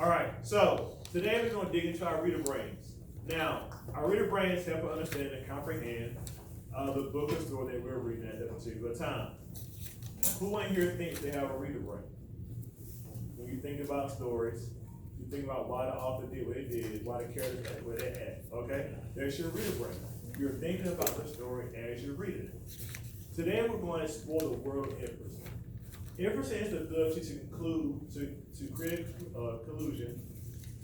All right, so today we're going to dig into our reader brains. Now, our reader brains help us understand and comprehend the book or story that we're reading at that particular time. Who in here thinks they have a reader brain? When you think about stories, you think about why the author did what they did, why the characters act where they act, okay? There's your reader brain. You're thinking about the story as you're reading it. Today we're going to explore the world of inferencing. Inferencing is the ability to conclude, to create a conclusion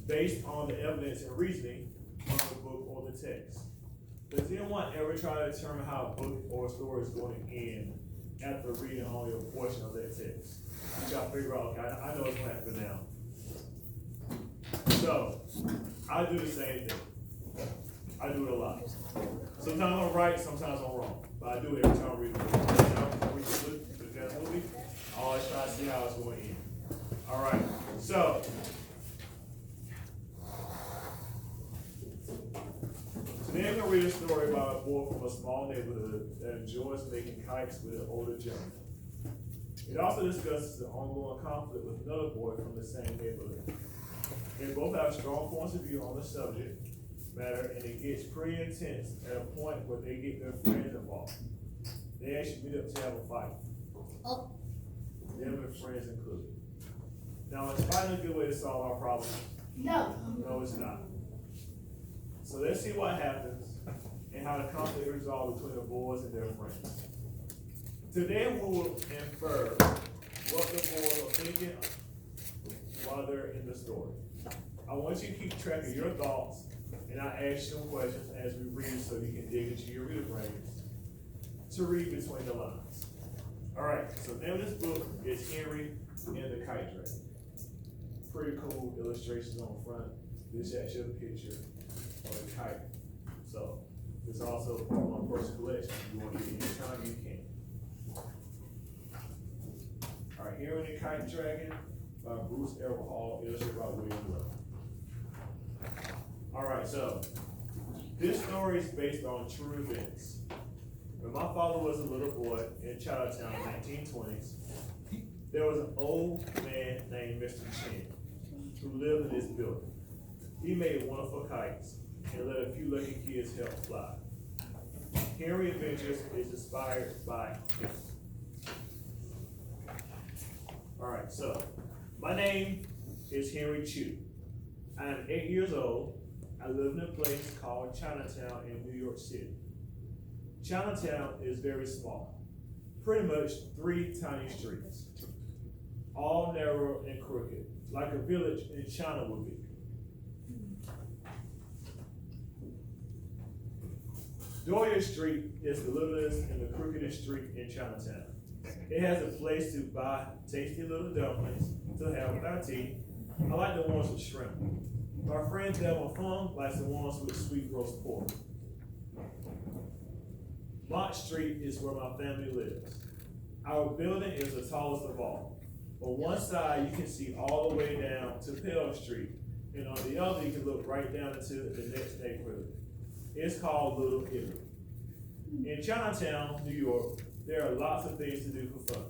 based on the evidence and reasoning of the book or the text. Does anyone ever try to determine how a book or a story is going to end after reading only a portion of that text? You got to figure out, okay, I know what's going to happen now. So, I do the same thing. I do it a lot. Sometimes I'm right, sometimes I'm wrong. But I do it every time I read a book. Every time I read a movie, I always try to see how it's going to end. All right, so today I'm going to read a story about a boy from a small neighborhood that enjoys making kites with an older gentleman. It also discusses the ongoing conflict with another boy from the same neighborhood. They both have strong points of view on the subject matter, and it gets pretty intense at a point where they get their friends involved. They actually meet up to have a fight. Oh. Them and friends included. Now, is fighting a good way to solve our problem? No. No, it's not. So let's see what happens and how the conflict is resolved between the boys and their friends. Today we will infer what the boys are thinking while they're in the story. I want you to keep track of your thoughts, and I ask you some questions as we read so you can dig into your reader brains to read between the lines. All right, so the name of this book is Henry and the Kite Dragon. Pretty cool illustrations on the front. This actually a picture of a kite. So it's also part of my personal collection. If you want to get it anytime you can. All right, Henry and the Kite Dragon by Bruce Hall, illustrated by William Love. All right, so this story is based on true events. When my father was a little boy in Chinatown in the 1920s, there was an old man named Mr. Chen who lived in this building. He made wonderful kites and let a few lucky kids help fly. Henry Adventures is inspired by him. All right, so my name is Henry Chu. I am 8 years old. I live in a place called Chinatown in New York City. Chinatown is very small, pretty much 3 tiny streets, all narrow and crooked, like a village in China would be. Doyer Street is the littlest and the crookedest street in Chinatown. It has a place to buy tasty little dumplings to have with our tea. I like the ones with shrimp. My friend Delma Fung likes the ones with sweet roast pork. Mott Street is where my family lives. Our building is the tallest of all. On one side, you can see all the way down to Pell Street, and on the other, you can look right down into the next neighborhood. It's called Little Italy. In Chinatown, New York, there are lots of things to do for fun.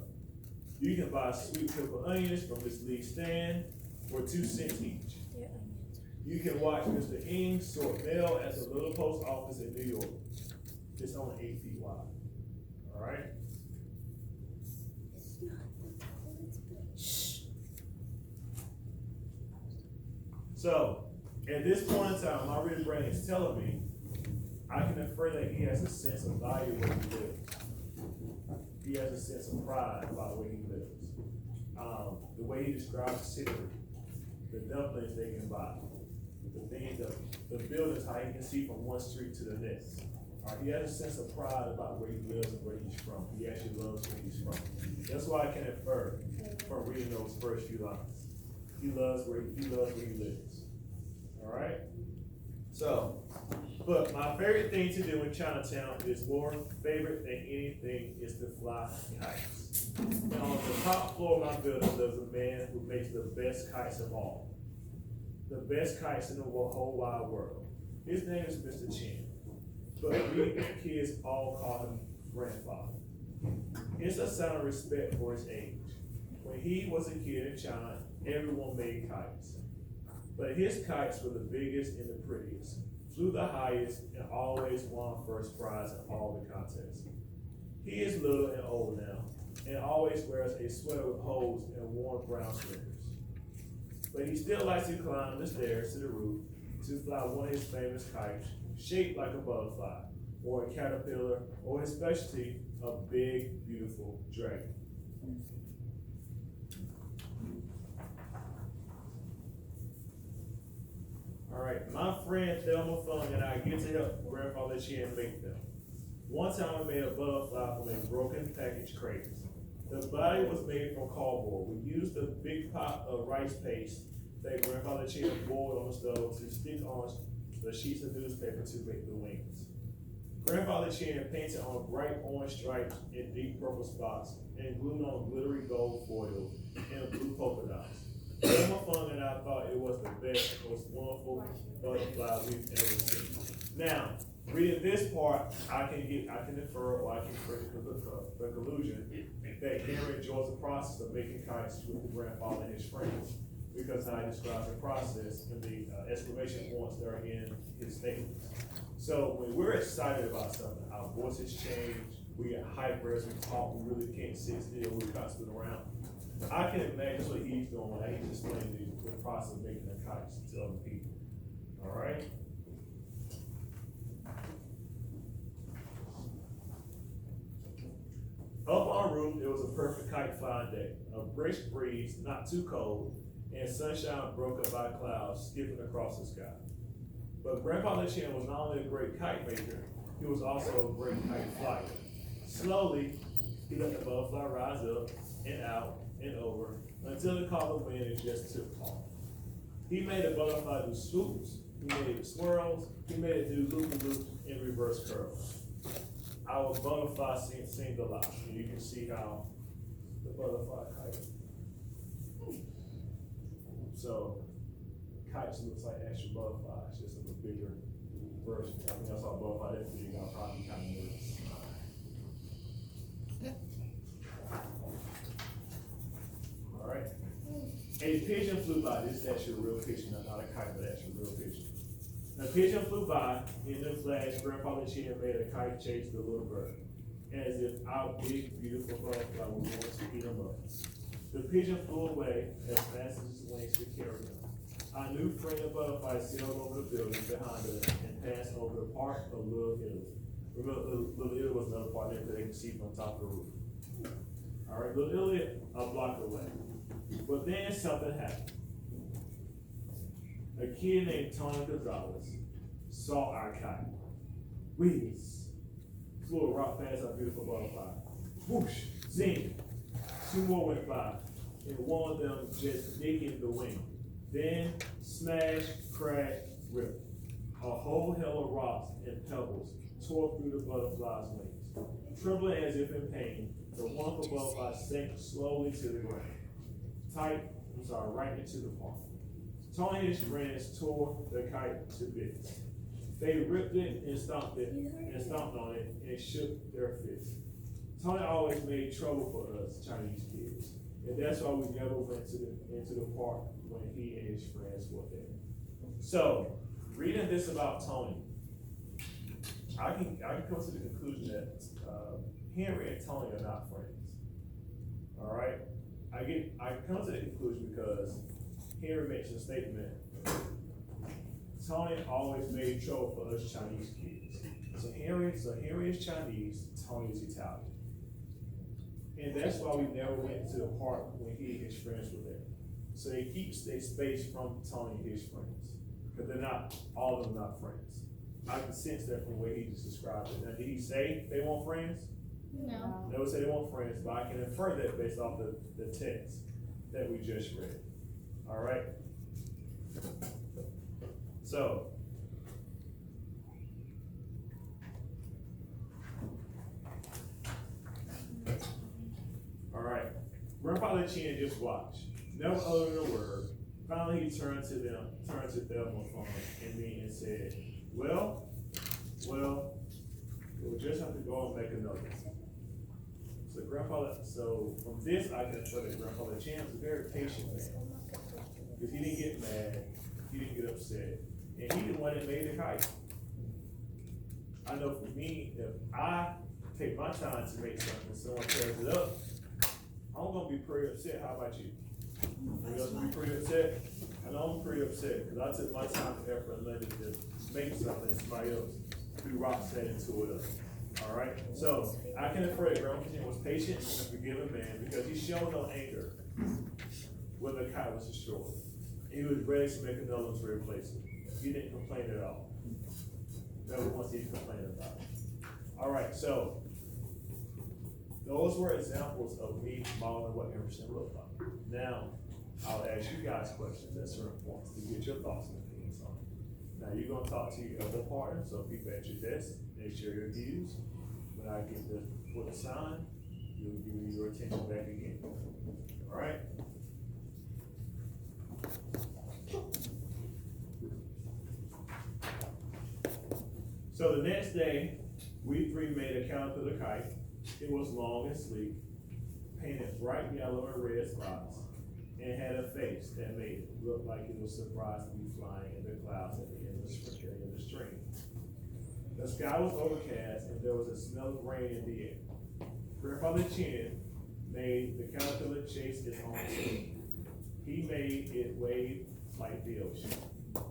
You can buy sweet pepper onions from this Lee stand for 2 cents each. You can watch Mr. Ng sort mail at the little post office in New York. It's only 8 feet wide. All right? So, at this point in time, my reader brain is telling me I can infer that he has a sense of value where he lives. He has a sense of pride about the way he lives. The way he describes the city, the dumplings they can buy, the things, the buildings, how he can see from one street to the next. He has a sense of pride about where he lives and where he's from. He actually loves where he's from. That's why I can infer from reading those first few lines. He loves where he lives. All right? So, but my favorite thing to do in Chinatown is more favorite than anything is to fly kites. And on the top floor of my building lives a man who makes the best kites of all. The best kites in the whole wide world. His name is Mr. Chen. But we kids all call him grandfather. It's a sign of respect for his age. When he was a kid in China, everyone made kites. But his kites were the biggest and the prettiest, flew the highest, and always won first prize in all the contests. He is little and old now, and always wears a sweater with holes and worn brown slippers. But he still likes to climb the stairs to the roof to fly one of his famous kites, shaped like a butterfly, or a caterpillar, or his specialty, a big, beautiful dragon. All right, my friend Thelma Fung and I get to help Grandfather Chin make them. One time we made a butterfly from a broken package crate. The body was made from cardboard. We used a big pot of rice paste that Grandfather Chin boiled on the stove to stick on the sheets of newspaper to make the wings. Grandfather Chin painted on bright orange stripes and deep purple spots and glued on glittery gold foil and blue polka dots. Thelma Fung and I thought it was the best, most wonderful butterfly we've ever seen. Now, reading this part, I can infer or I can create the conclusion that Henry enjoys the process of making kites with the grandfather and his friends, because how he describes the process and the exclamation points that are in his statements. So when we're excited about something, our voices change, we get hyper as we talk, we really can't sit still, we're constantly around. I can imagine what he's doing when he's explaining the process of making the kites to other people. All right? Up on our roof, it was a perfect kite flying day. A brisk breeze, not too cold, and sunshine broken by clouds skipping across the sky. But Grandfather Chin was not only a great kite maker, he was also a great kite flyer. Slowly, he let the butterfly rise up and out and over until it caught the wind and just took off. He made the butterfly do swoops, he made it swirls, he made it do loop-de-loops and reverse curls. Our butterfly sings a lot, and you can see how the butterfly kite. So, kites looks like actual butterflies, just of a bigger version. I think I saw a butterfly that big, I'll probably kind of nervous. All right. A pigeon flew by. This is actually a real pigeon, not a kite, but actually a real pigeon. A pigeon flew by, in the flash, Grandfather Chin made a kite chase the little bird, as if our big, beautiful butterfly was going to eat him up. The pigeon flew away as fast as his wings could carry him. Our new friend the butterfly sailed over the building behind us and passed over the part of Little Italy. Remember, Little Italy was another part there that they can see from top of the roof. All right, Little Italy, a block away. But then something happened. A kid named Tony Gonzalez saw our kite. Whiz. Flew a rock past our beautiful butterfly. Whoosh, zing. Two more went by, and one of them just nicking the wing. Then smash, crack, rip. A whole hell of rocks and pebbles tore through the butterfly's wings. Trembling as if in pain, the wonderful butterfly sank slowly to the ground. Right into the pond. Tony and his friends tore the kite to bits. They ripped it and stomped on it and shook their fists. Tony always made trouble for us Chinese kids, and that's why we never went into the park when he and his friends were there. So, reading this about Tony, I can come to the conclusion that Henry and Tony are not friends. All right. I come to the conclusion because Henry makes a statement. Tony always made trouble for us Chinese kids. So Henry is Chinese, Tony is Italian. And that's why we never went to the park when he and his friends were there. So they keep their space from Tony and his friends. Because all of them not friends. I can sense that from the way he just described it. Now, did he say they weren't friends? No. Never say they weren't friends, but I can infer that based off the text that we just read. All right? So, all right. Grandfather Chin just watched, never uttered a word. Finally, he turned to Thelma Fung and me and said, well, we'll just have to go and make another. So from this, I can infer that Grandfather Chin was a very patient man. Because he didn't get mad, He didn't get upset. And he the one that made the kite. I know for me, if I take my time to make something and someone tears it up, I'm gonna be pretty upset. How about you? You else be pretty upset? I know I'm pretty upset because I took my time and effort and let it to make something and somebody else threw rocks at it and tore it up. All right? So I can infer that Grandma Virginia was patient and a forgiving man because he showed no anger when the kite was destroyed. He was ready to make another one to replace it. He didn't complain at all. Never once he complained about it. All right, so those were examples of me modeling what inferencing looked like. Now, I'll ask you guys questions at certain points to get your thoughts and opinions on it. Now, you're going to talk to your other partner, so people at your desk, they share your views. When I get the put a sign, you'll give me your attention back again. All right? So the next day, we three made a caterpillar kite. It was long and sleek, painted bright yellow and red spots, and had a face that made it look like it was surprised to be flying in the clouds at the end of the stream. The sky was overcast, and there was a smell of rain in the air. Grandfather Chin made the caterpillar chase its own tail. He made it wave like the ocean.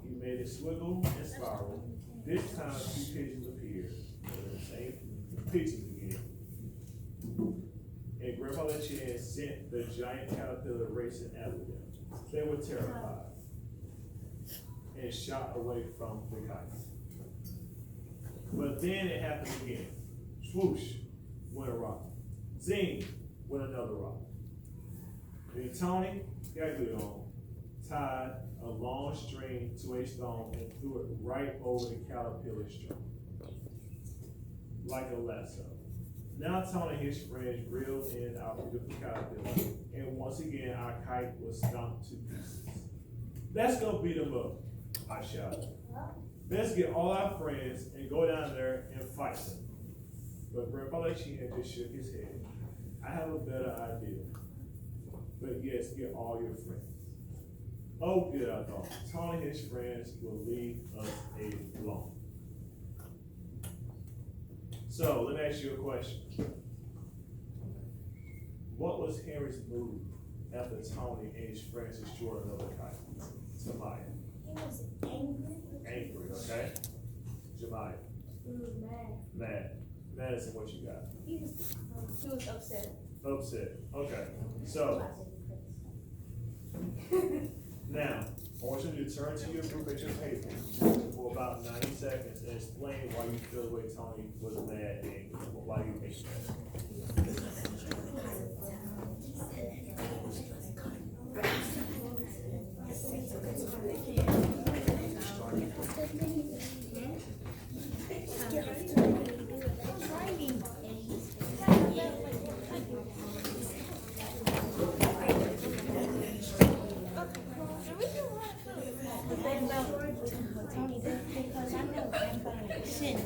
He made it swiggle and spiral. This time, two pigeons appeared. They were the same pigeons again. And Grandfather Chin sent the giant caterpillar racing after them. They were terrified and shot away from the kite. But then it happened again. Swoosh went a rock. Zing went another rock. Then Tony Gaglione tied a long string to a stone and threw it right over the caterpillar string, like a lasso. Now Tony and his friends reeled in our beautiful caterpillar, and once again our kite was stomped to pieces. Let's go beat them up, I shouted. Let's get all our friends and go down there and fight them. But Grandfather Chin just shook his head. I have a better idea. But yes, get all your friends. Oh, good, I thought. Tony and his friends will leave us alone. So, let me ask you a question. What was Henry's move after Tony and his friends destroyed another kite? Samaya. He was angry. Angry, okay? Jemiah. Mad. Mad. Madison, what you got? He was upset. Upset. Okay. So, now, I want you to turn to your group at your table for about 90 seconds and explain why you feel the way Tony was mad and angry. Why do you think that? Tony did because I know Grandfather Chin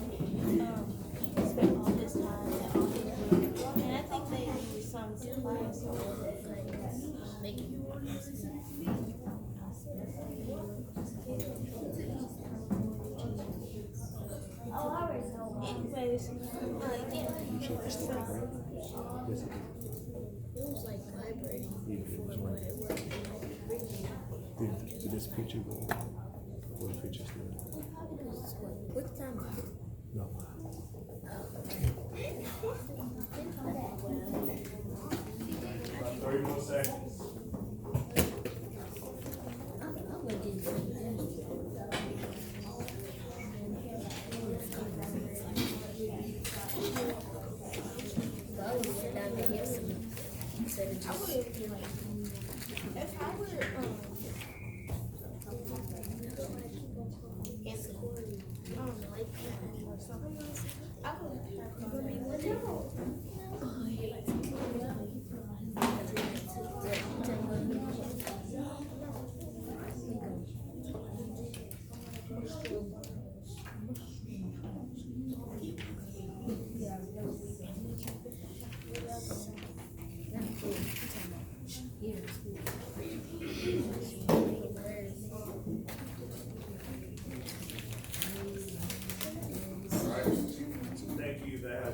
spent all this time at all his work, and I think they used some supplies to make it. Oh, I already know. Anyways, yeah. It was like vibrating before, but it wasn't. Did this picture go? What picture still? What time is it? No. 30 more seconds. If I were in school, I don't know, like or something else, I would be with him.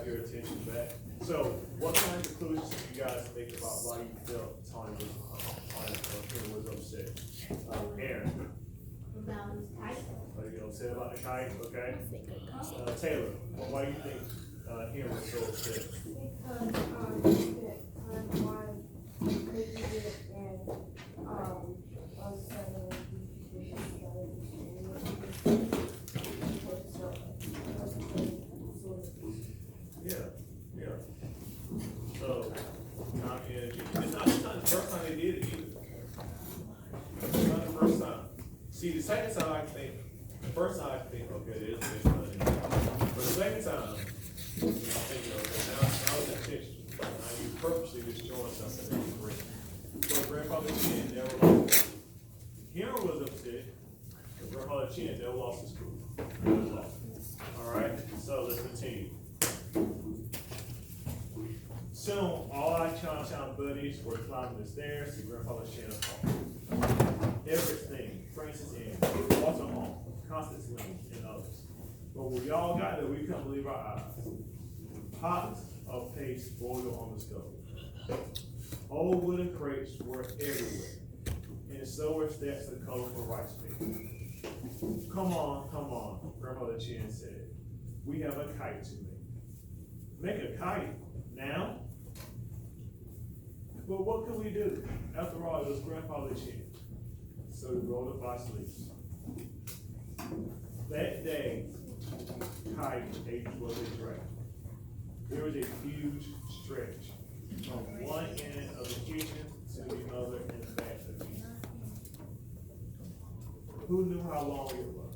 have your attention back. So, what kind of conclusions do you guys think about why you felt Tony was upset? Aaron? About his title. Are you upset about the kite? Okay. Taylor, why do you think Aaron was so upset? Yeah. So, not energy. It's not the first time they did it either. It's not the first time. See, the second time I think, the first time I think, okay, it is funny. But the second time, I'm thinking, okay, now it's intentional. Now you purposely destroying something that's great. So Grandfather Chin never lost it. Hero was upset, but Grandfather Chin never lost his school. Never lost it. Alright, so let's continue. Soon, all our Chinatown buddies were climbing the stairs to Grandfather Chin's home. Everything, Francis and Walter Home, Constance Lane, and others. But when we all got there, we couldn't believe our eyes. Pots of paste boiled on the stove. Old wooden crates were everywhere, and so were stacks of colorful rice paper. Come on, Grandmother Chin said. We have a kite to make. Make a kite? Now? But what could we do? After all, it was Grandfather Chin. So we rolled up our sleeves. That day, kite was a drag. There was a huge stretch from one end of the kitchen to the other and back again. Who knew how long it was?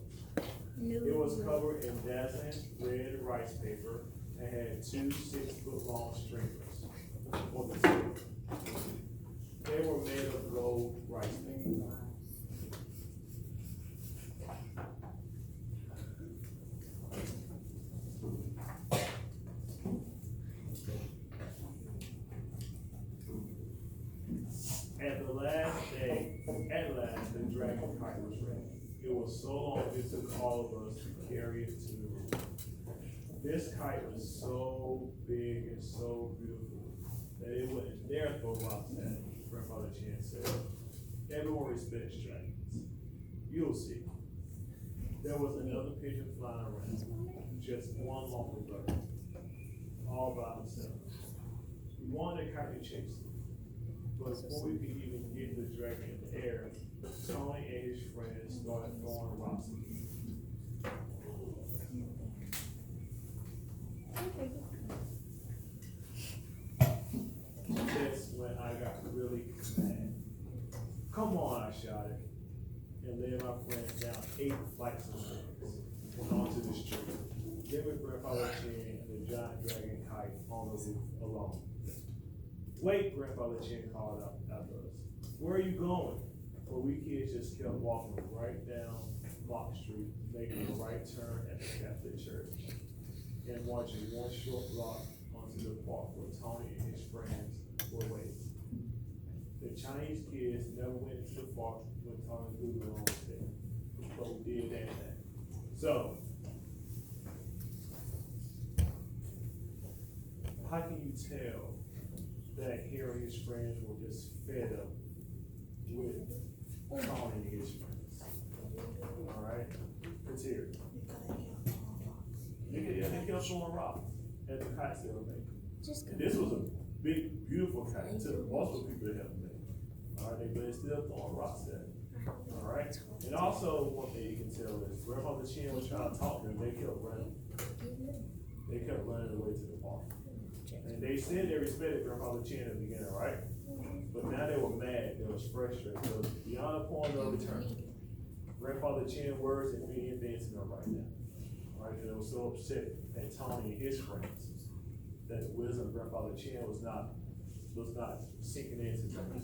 It was covered in dazzling red rice paper and had 2 6-foot-long streamers for the tip. They were made of gold rice paper. At last, the dragon kite was ready. It was so long it took all of us to carry it to the room. This kite was so big and so beautiful that it wouldn't dare throw rocks at it, Grandfather Chin said. Everyone respects dragons. You'll see. There was another pigeon flying around, just one lonely bird, all by himself. We wanted the kite to chase it. But before we could even get the dragon in the air, Tony and his friends started throwing rocks at him. That's when I got really mad. Come on, I shouted, and led my friends down 8 flights of stairs and onto the street. Then we Grandfather Chin and the giant dragon kite on the roof alone. Wait, Grandfather Chin called out after us. Where are you going? But we kids just kept walking right down Block Street, making a right turn at the Catholic Church, and marching one short block onto the park where Tony and his friends were waiting. The Chinese kids never went to the park when Tony and Google was there, but we did that. So, how can you tell that Harry and his friends were just fed up with Tony and his friends? Alright? It's here. They kept throwing rocks at the kites they were making. And this was a big, beautiful kite. It took multiple people to help make it. Alright, but they still throwing rocks at it. Alright? And also, one thing you can tell is Grandfather Chin was trying to talk to them, they kept running. They kept running away to the park. And they said they respected Grandfather Chin at the beginning, right? But now they were mad, they was frustrated. So beyond a point of return, Grandfather Chin words and me advancing them right now. Right? They were so upset at Tony and his friends that the wisdom of Grandfather Chin was not sinking into them.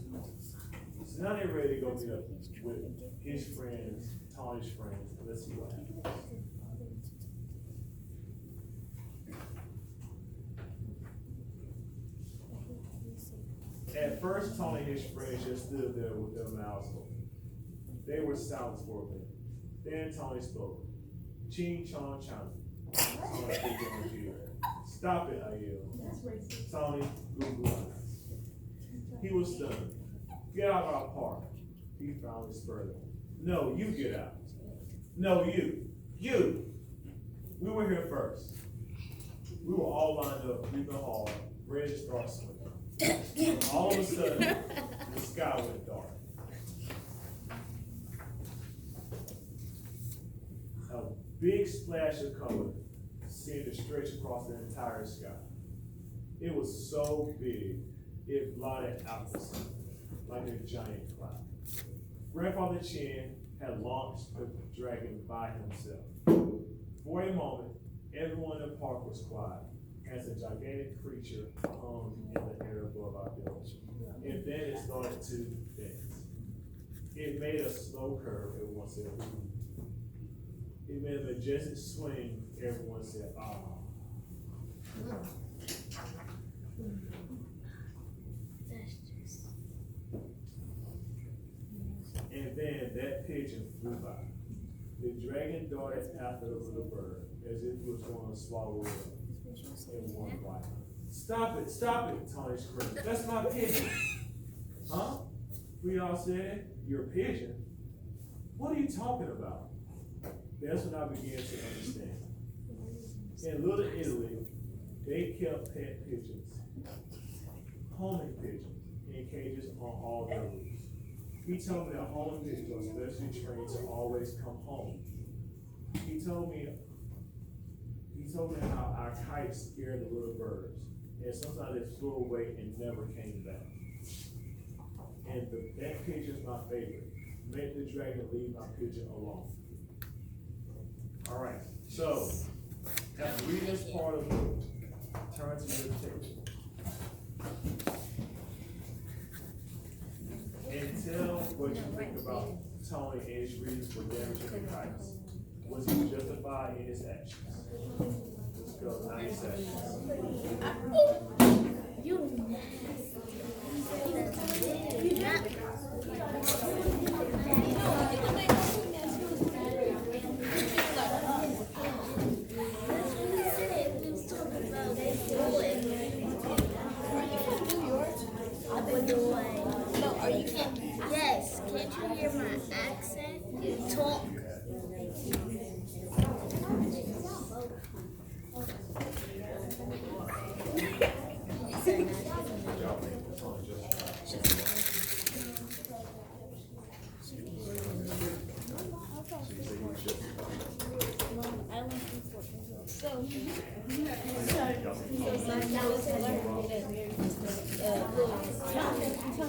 So now they're ready to go meet up with his friends, Tony's friends, and let's see what happens. At first, Tony and his friends just stood there with their mouths open. They were silent for a minute. Then Tony spoke. Ching Chong Chang. Tony picked on you. Stop it, I yelled. Tony, Google eyes. He was stunned. Get out of our park. He finally spurred. No, you get out. No, you. You. We were here first. We were all lined up, breathing hard, ready to start swimming. All of a sudden, the sky went dark. A big splash of color seemed to stretch across the entire sky. It was so big, it blotted out the sun like a giant cloud. Grandfather Chin had launched the dragon by himself. For a moment, everyone in the park was quiet as a gigantic creature hung in the air above our village. And then it started to dance. It made a slow curve, everyone said, ooh. It made a majestic swing, everyone said, ah. And then that pigeon flew by. The dragon darted after the little bird as if it was going to swallow it up in one bite. Stop it, Tony screamed. That's my pigeon. Huh? We all said, your pigeon? What are you talking about? That's when I began to understand. In Little Italy, they kept pet pigeons, homing pigeons, in cages on all their roofs. He told me that homing pigeons are specially trained to always come home. He told me how our kites scared the little birds, and sometimes they flew away and never came back. And that pigeon's my favorite. Make the dragon leave my pigeon alone. All right, so after reading this part of the book, turn to your table and tell what you think about Tony and his reasons for damaging the kites. Was he justified in his actions? Let's go, 90 seconds. Yes, can't you hear my accent? You talk.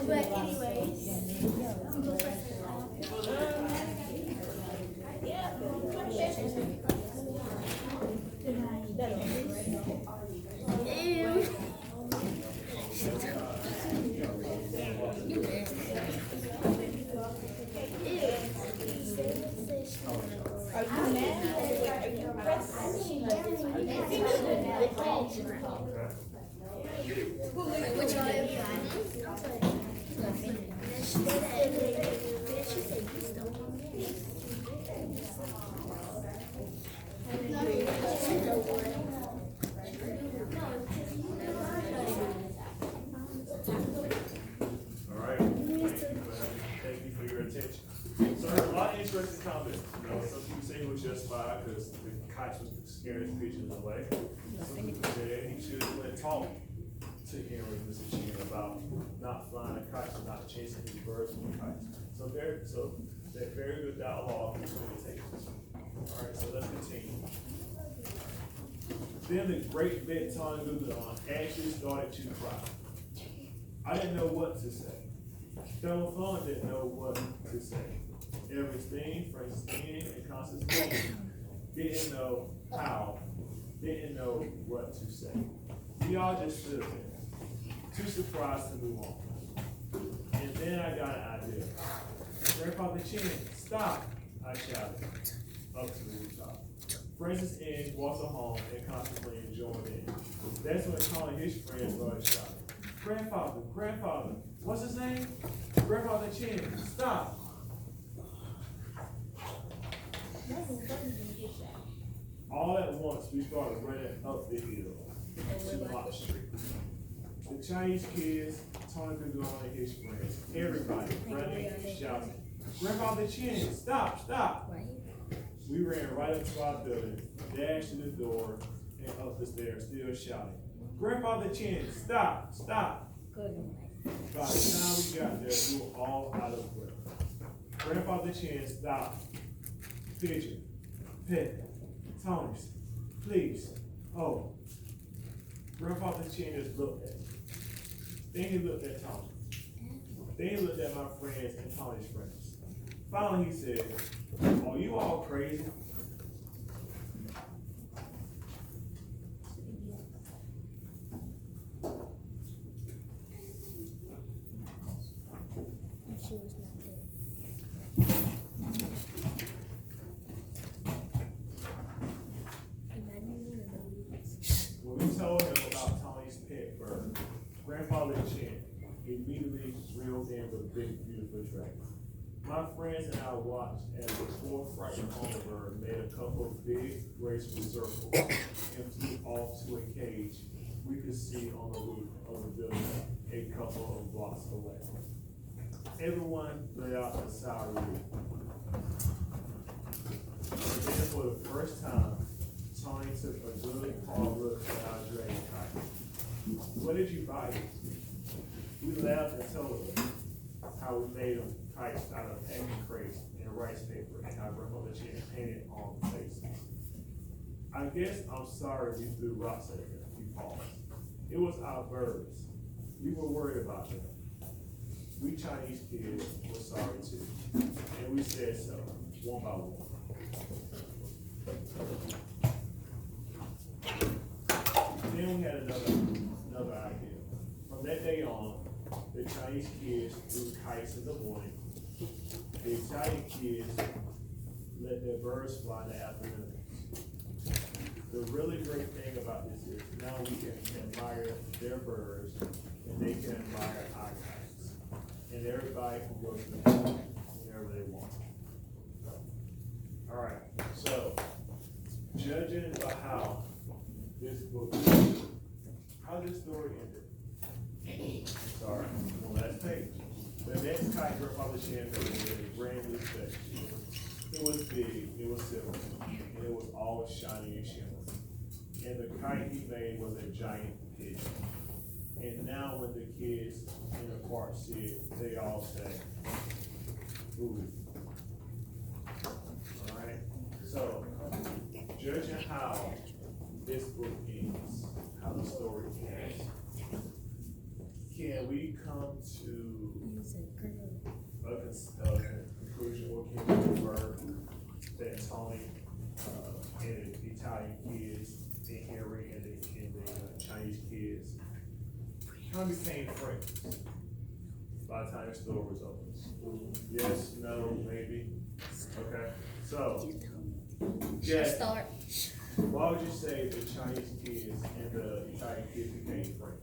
But anyways, Because the kites was scaring pigeons away. Some people said he should have went talk to Henry, Mr. Chin, about not flying the kites and not chasing his birds with the kites. So that very good dialogue between the tables. All right, so let's continue. Then the great big Tony Lugadon actually started to cry. I didn't know what to say. Fellow Fun didn't know what to say. Everything, Francis Ian, and Constance didn't know how, didn't know what to say. We all just stood there, too surprised to move on. And then I got an idea. Grandfather Chin, stop, I shouted up to the rooftop. Francis Ian walked home and Constance Lane joined in. That's when Tony and his friends started shouting, Grandfather, what's his name? Grandfather Chin, stop. All at once, we started running up the hill to Mott Street. The Chinese kids, Tony Goodon and his friends, everybody running and shouting, "Grandfather Chin, stop, stop!" We ran right up to our building, dashed to the door, and up the stairs, still shouting, "Grandfather Chin, stop, stop!" By the time we got there, we were all out of breath. Grandfather Chin stopped. Pigeon, Pet, Tony's, please. Oh. Grandfather Chin just looked at me. Then he looked at Tony. Then he looked at my friends and Tony's friends. Finally he said, "Are you all crazy?" She was not there. When we told him about Tony's pet bird, Grandfather Chin immediately reeled in with a big, beautiful dragon. My friends and I watched as the poor frightened hummingbird made a couple of big, graceful circles and flew off to a cage we could see on the roof of the building a couple of blocks away. Everyone let out a sigh of relief. And then for the first time, Tony took a good hard look at our dragon kite. "What did you buy it?" We laughed and told him how we made them kites out of packing crates and rice paper and how Grandmother Chin painted on the faces. "I guess I'm sorry we threw rocks at them," he paused. "It was our birds. We were worried about them. We Chinese kids were sorry too. And we said so, one by one." Then we had another idea. From that day on, the Chinese kids threw kites in the morning. The Italian kids let their birds fly in the afternoon. The really great thing about this is now we can admire their birds and they can admire our kites. And everybody can go to the park whenever they want. All right, so judging by how this book, how this story ended. Sorry, one last page. The next kite Grandfather Chin made was a brand new set. It was big, it was silver, and it was all shiny and shimmering. And the kite he made was a giant pigeon. And now when the kids in the park see it, they all say, "Ooh." All right, so judging how this book ends, how the story ends, can we come to a conclusion, or can we infer that Tony and the Italian kids and Henry and the Chinese kids kind of became friends by the time the story was over? Yes, no, maybe? Okay, so, yes, why would you say the Chinese kids and the Italian kids became friends?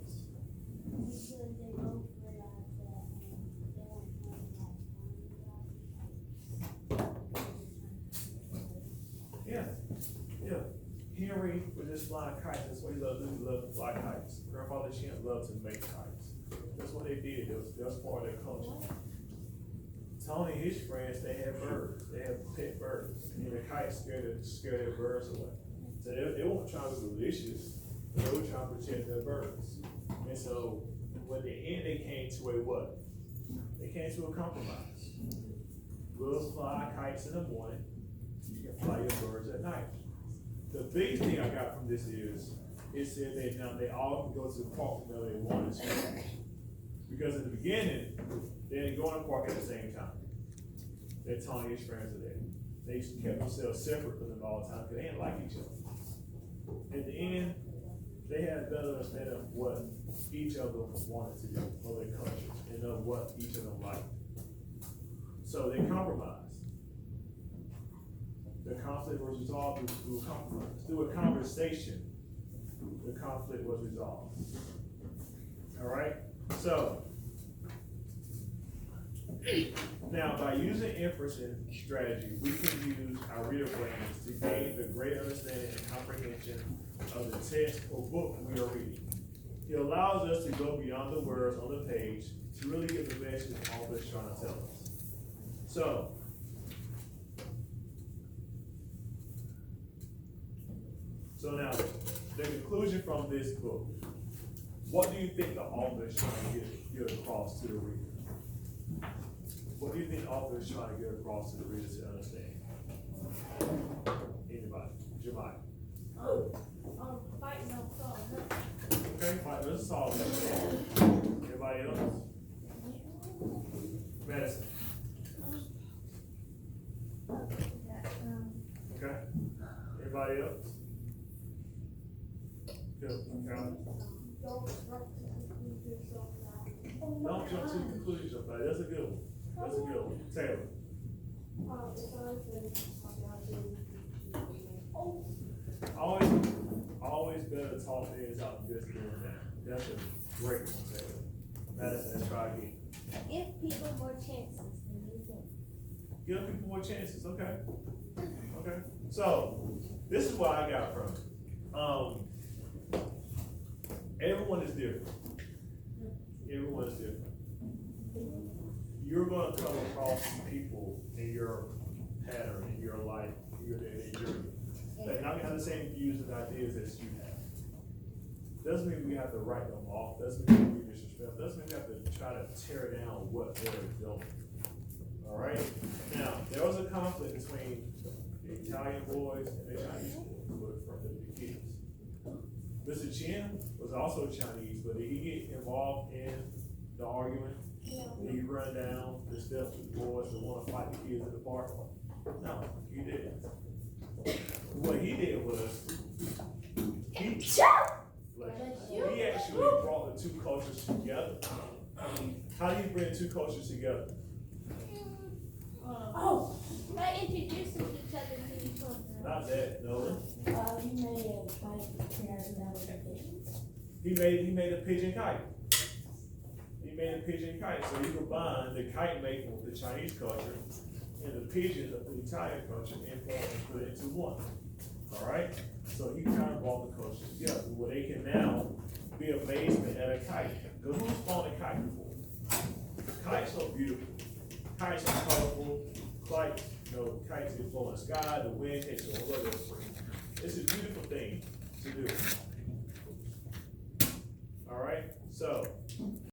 Yeah. Henry would just fly kites. That's what he loved to do. He loved to fly kites. Grandfather Chin loved to make kites. That's what they did. That was part of their culture. Tony and his friends, they had birds. They had pet birds. And the kites scared their birds away. So they weren't trying to be malicious. They were trying to protect their birds. And so when the end, they came to a what? They came to a compromise. We'll fly kites in the morning. You can fly your birds at night. The big thing I got from this is, it said that now they all can go to the park whenever they wanted to. Because in the beginning, they didn't go in the park at the same time. That Tony and his friends are there. They kept themselves separate from them all the time because they didn't like each other. At the end, they had a better understanding of what each of them wanted to do for their cultures and of what each of them liked. So they compromised. The conflict was resolved through a compromise. Through a conversation, the conflict was resolved. All right? So, now by using inferencing strategy, we can use our reader brains to gain the greater understanding and comprehension of the text or book we are reading. It allows us to go beyond the words on the page to really get the message the author is trying to tell us. So now, the conclusion from this book. What do you think the author is trying to get across to the reader? What do you think the author is trying to get across to the reader to understand? Anybody? Jemai. Fighting on solve. Okay, fine, let's solve that. Anybody else? Madison. Okay. Anybody else? Good. Carol? Don't jump to conclusions, buddy. That's a good one. That's a good one. Taylor. Always better to talk things out than just doing that. That's a great one, Taylor. Madison, let's try again. Give people more chances than you think. Give people more chances, okay. Okay. So, this is what I got from it. Everyone is different. Everyone is different. You're going to come across people in your pattern, in your life, in your journey, that not have the same views and ideas as you have. Doesn't mean we have to write them off. Doesn't mean we disrespect. Doesn't mean we have to try to tear down what they're doing. All right. Now there was a conflict between the Italian boys and the Chinese boys for the kids. Mr. Chen was also Chinese, but did he get involved in the argument? Did he run down the steps with the boys that want to fight the kids in the park? No, he didn't. What he did was he actually brought the two cultures together. How do you bring two cultures together? By introducing each other to each other. Not that, no. You made a kite. He made a pigeon kite. He made a pigeon kite. So you combine the kite making with the Chinese culture and the pigeon of the Italian culture and put it into one. All right? So he kind of brought the cultures together where they can now be amazement at a kite. Because who's flown a kite before? Kites are beautiful. Kites are colorful. Kites can flow in the sky, the wind takes it all over the spring. It's a beautiful thing to do. All right? So